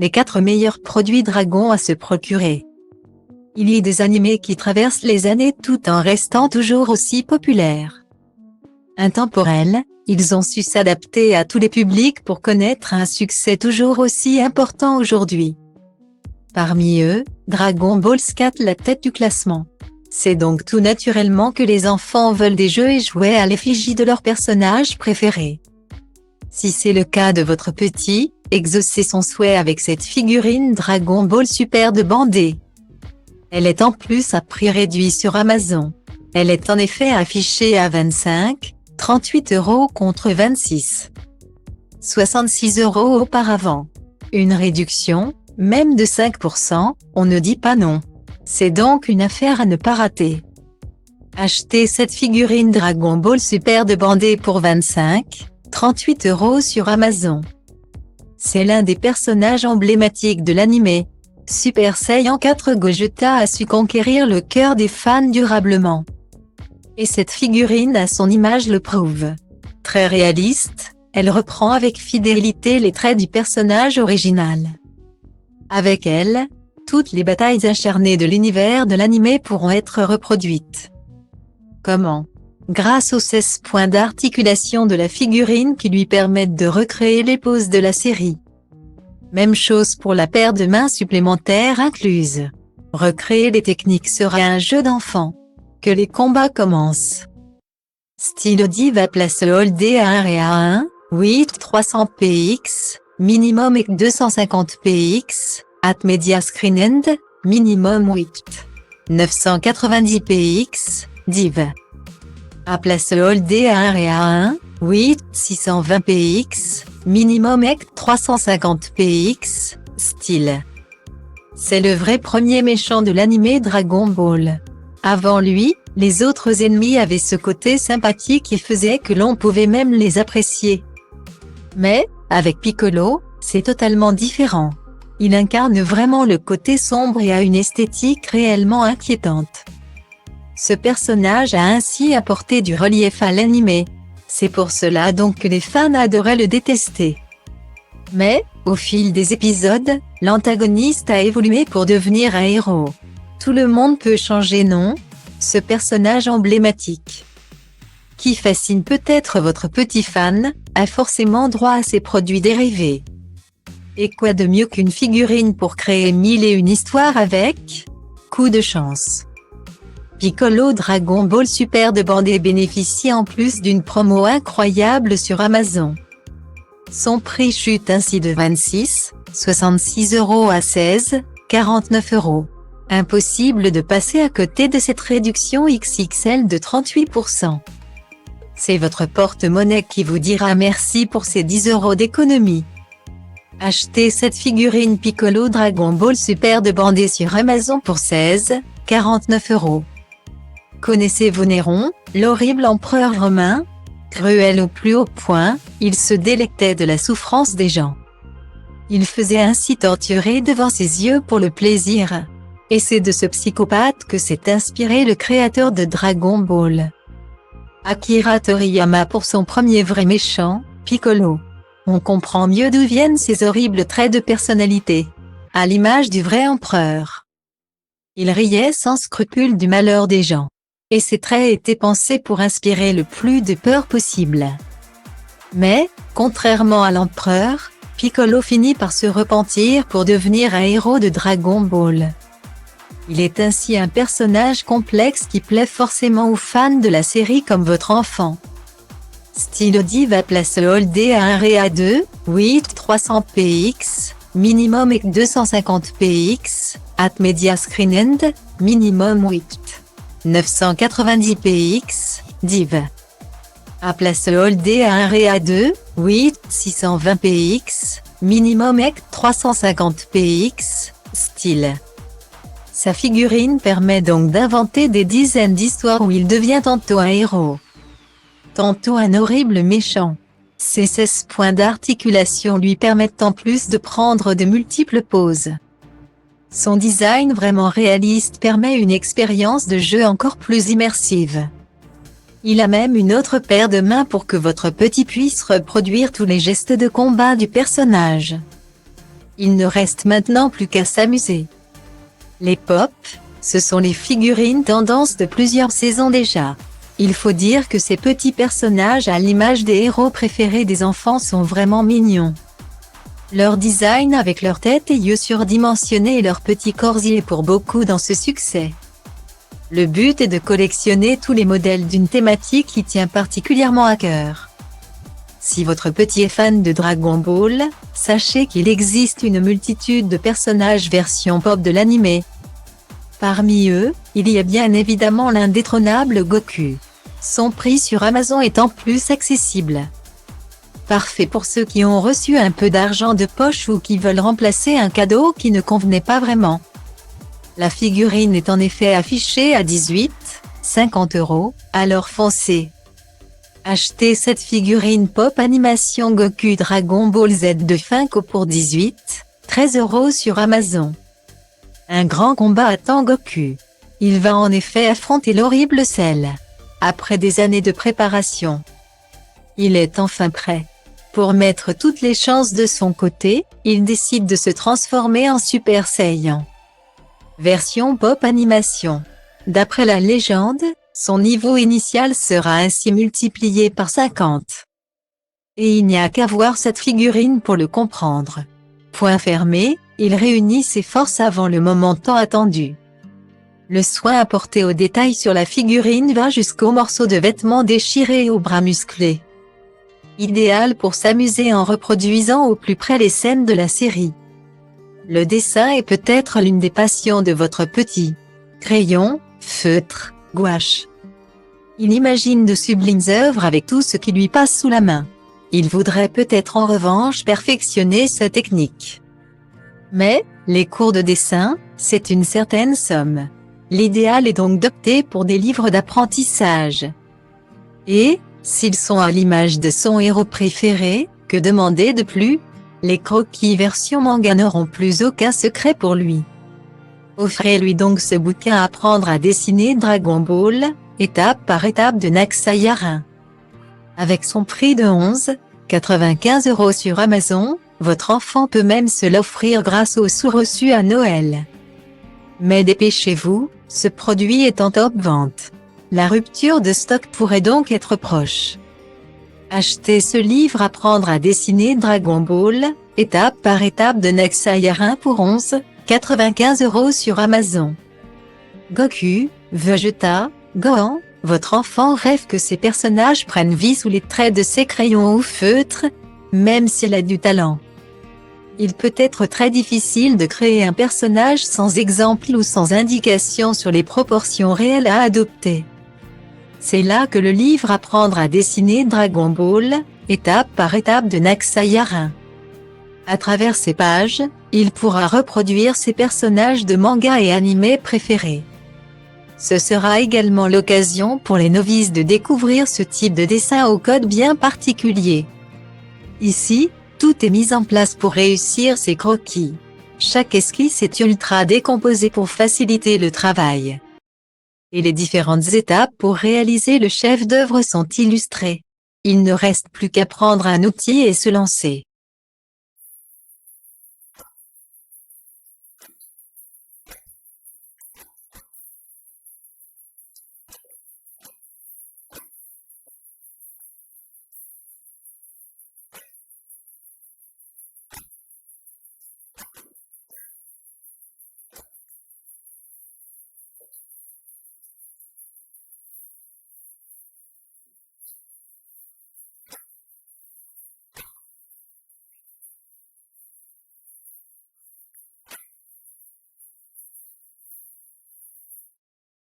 Les 4 meilleurs produits Dragon à se procurer. Il y a des animés qui traversent les années tout en restant toujours aussi populaires. Intemporels, ils ont su s'adapter à tous les publics pour connaître un succès toujours aussi important aujourd'hui. Parmi eux, Dragon Ball scatte la tête du classement. C'est donc tout naturellement que les enfants veulent des jeux et jouets à l'effigie de leur personnage préféré. Si c'est le cas de votre petit, exaucez son souhait avec cette figurine Dragon Ball Super de Bandai. Elle est en plus à prix réduit sur Amazon. Elle est en effet affichée à 25,38 € contre 26,66 € auparavant. Une réduction, même de 5%, on ne dit pas non. C'est donc une affaire à ne pas rater. Achetez cette figurine Dragon Ball Super de Bandai pour 25,38 € sur Amazon. C'est l'un des personnages emblématiques de l'anime. Super Saiyan 4 Gogeta a su conquérir le cœur des fans durablement. Et cette figurine à son image le prouve. Très réaliste, elle reprend avec fidélité les traits du personnage original. Avec elle, toutes les batailles acharnées de l'univers de l'anime pourront être reproduites. Comment? Grâce aux 16 points d'articulation de la figurine qui lui permettent de recréer les poses de la série. Même chose pour la paire de mains supplémentaire incluse. Recréer les techniques sera un jeu d'enfant. Que les combats commencent. Stylo Diva place Holdé à 1 et à 1, 300 px, minimum et 250 px, at media screen end, minimum 990 px, div. À place Holdé à 1 et à 1, 620 px, minimum et 350 px, style. C'est le vrai premier méchant de l'anime Dragon Ball. Avant lui, les autres ennemis avaient ce côté sympathique et faisait que l'on pouvait même les apprécier. Mais, avec Piccolo, c'est totalement différent. Il incarne vraiment le côté sombre et a une esthétique réellement inquiétante. Ce personnage a ainsi apporté du relief à l'anime. C'est pour cela donc que les fans adoraient le détester. Mais, au fil des épisodes, l'antagoniste a évolué pour devenir un héros. Tout le monde peut changer, non? Ce personnage emblématique, qui fascine peut-être votre petit fan, a forcément droit à ses produits dérivés. Et quoi de mieux qu'une figurine pour créer 1001 histoires avec? Coup de chance. Piccolo Dragon Ball Super de Bandai bénéficie en plus d'une promo incroyable sur Amazon. Son prix chute ainsi de 26,66 € à 16,49 €. Impossible de passer à côté de cette réduction XXL de 38%. C'est votre porte-monnaie qui vous dira merci pour ces 10 € d'économie. Achetez cette figurine Piccolo Dragon Ball Super de Bandai sur Amazon pour 16,49 €. Connaissez-vous Néron, l'horrible empereur romain? Cruel au plus haut point, il se délectait de la souffrance des gens. Il faisait ainsi torturer devant ses yeux pour le plaisir. Et c'est de ce psychopathe que s'est inspiré le créateur de Dragon Ball. Akira Toriyama pour son premier vrai méchant, Piccolo. On comprend mieux d'où viennent ces horribles traits de personnalité. À l'image du vrai empereur. Il riait sans scrupule du malheur des gens. Et ces traits étaient pensés pour inspirer le plus de peur possible. Mais, contrairement à l'empereur, Piccolo finit par se repentir pour devenir un héros de Dragon Ball. Il est ainsi un personnage complexe qui plaît forcément aux fans de la série comme votre enfant. Stylo Diva place Holdé à 1 et à 2, 300 px, minimum et 250 px, at media screen end, minimum 990 px, div. À place Holdé à 1 et à 2, 620 px, minimum et 350 px, style. Sa figurine permet donc d'inventer des dizaines d'histoires où il devient tantôt un héros, tantôt un horrible méchant. Ces 16 points d'articulation lui permettent en plus de prendre de multiples poses. Son design vraiment réaliste permet une expérience de jeu encore plus immersive. Il a même une autre paire de mains pour que votre petit puisse reproduire tous les gestes de combat du personnage. Il ne reste maintenant plus qu'à s'amuser. Les pop, ce sont les figurines tendance de plusieurs saisons déjà. Il faut dire que ces petits personnages à l'image des héros préférés des enfants sont vraiment mignons. Leur design avec leur tête et yeux surdimensionnés et leurs petits corps y est pour beaucoup dans ce succès. Le but est de collectionner tous les modèles d'une thématique qui tient particulièrement à cœur. Si votre petit est fan de Dragon Ball, sachez qu'il existe une multitude de personnages version pop de l'anime. Parmi eux, il y a bien évidemment l'indétrônable Goku. Son prix sur Amazon étant plus accessible. Parfait pour ceux qui ont reçu un peu d'argent de poche ou qui veulent remplacer un cadeau qui ne convenait pas vraiment. La figurine est en effet affichée à 18,50 €, alors foncez. Achetez cette figurine pop animation Goku Dragon Ball Z de Funko pour 18,13 € sur Amazon. Un grand combat attend Goku. Il va en effet affronter l'horrible Cell. Après des années de préparation, il est enfin prêt. Pour mettre toutes les chances de son côté, il décide de se transformer en Super Saiyan. Version pop animation. D'après la légende, son niveau initial sera ainsi multiplié par 50. Et il n'y a qu'à voir cette figurine pour le comprendre. Point fermé, il réunit ses forces avant le moment tant attendu. Le soin apporté aux détails sur la figurine va jusqu'aux morceaux de vêtements déchirés et aux bras musclés. Idéal pour s'amuser en reproduisant au plus près les scènes de la série. Le dessin est peut-être l'une des passions de votre petit. Crayon, feutre, gouache. Il imagine de sublimes œuvres avec tout ce qui lui passe sous la main. Il voudrait peut-être en revanche perfectionner sa technique. Mais, les cours de dessin, c'est une certaine somme. L'idéal est donc d'opter pour des livres d'apprentissage. Et, s'ils sont à l'image de son héros préféré, que demander de plus? Les croquis version manga n'auront plus aucun secret pour lui. Offrez-lui donc ce bouquin Apprendre à dessiner Dragon Ball, étape par étape de Naxayarin. Avec son prix de 11,95 € sur Amazon, votre enfant peut même se l'offrir grâce aux sous-reçus à Noël. Mais dépêchez-vous, ce produit est en top vente. La rupture de stock pourrait donc être proche. Achetez ce livre Apprendre à dessiner Dragon Ball, étape par étape de Naxayarin pour 11,95 € sur Amazon. Goku, Vegeta, Gohan, votre enfant rêve que ses personnages prennent vie sous les traits de ses crayons ou feutres, même s'il a du talent. Il peut être très difficile de créer un personnage sans exemple ou sans indication sur les proportions réelles à adopter. C'est là que le livre Apprendre à dessiner Dragon Ball, étape par étape de Naxayarin. À travers ces pages, il pourra reproduire ses personnages de manga et animés préférés. Ce sera également l'occasion pour les novices de découvrir ce type de dessin au code bien particulier. Ici, tout est mis en place pour réussir ces croquis. Chaque esquisse est ultra décomposée pour faciliter le travail. Et les différentes étapes pour réaliser le chef-d'œuvre sont illustrées. Il ne reste plus qu'à prendre un outil et se lancer.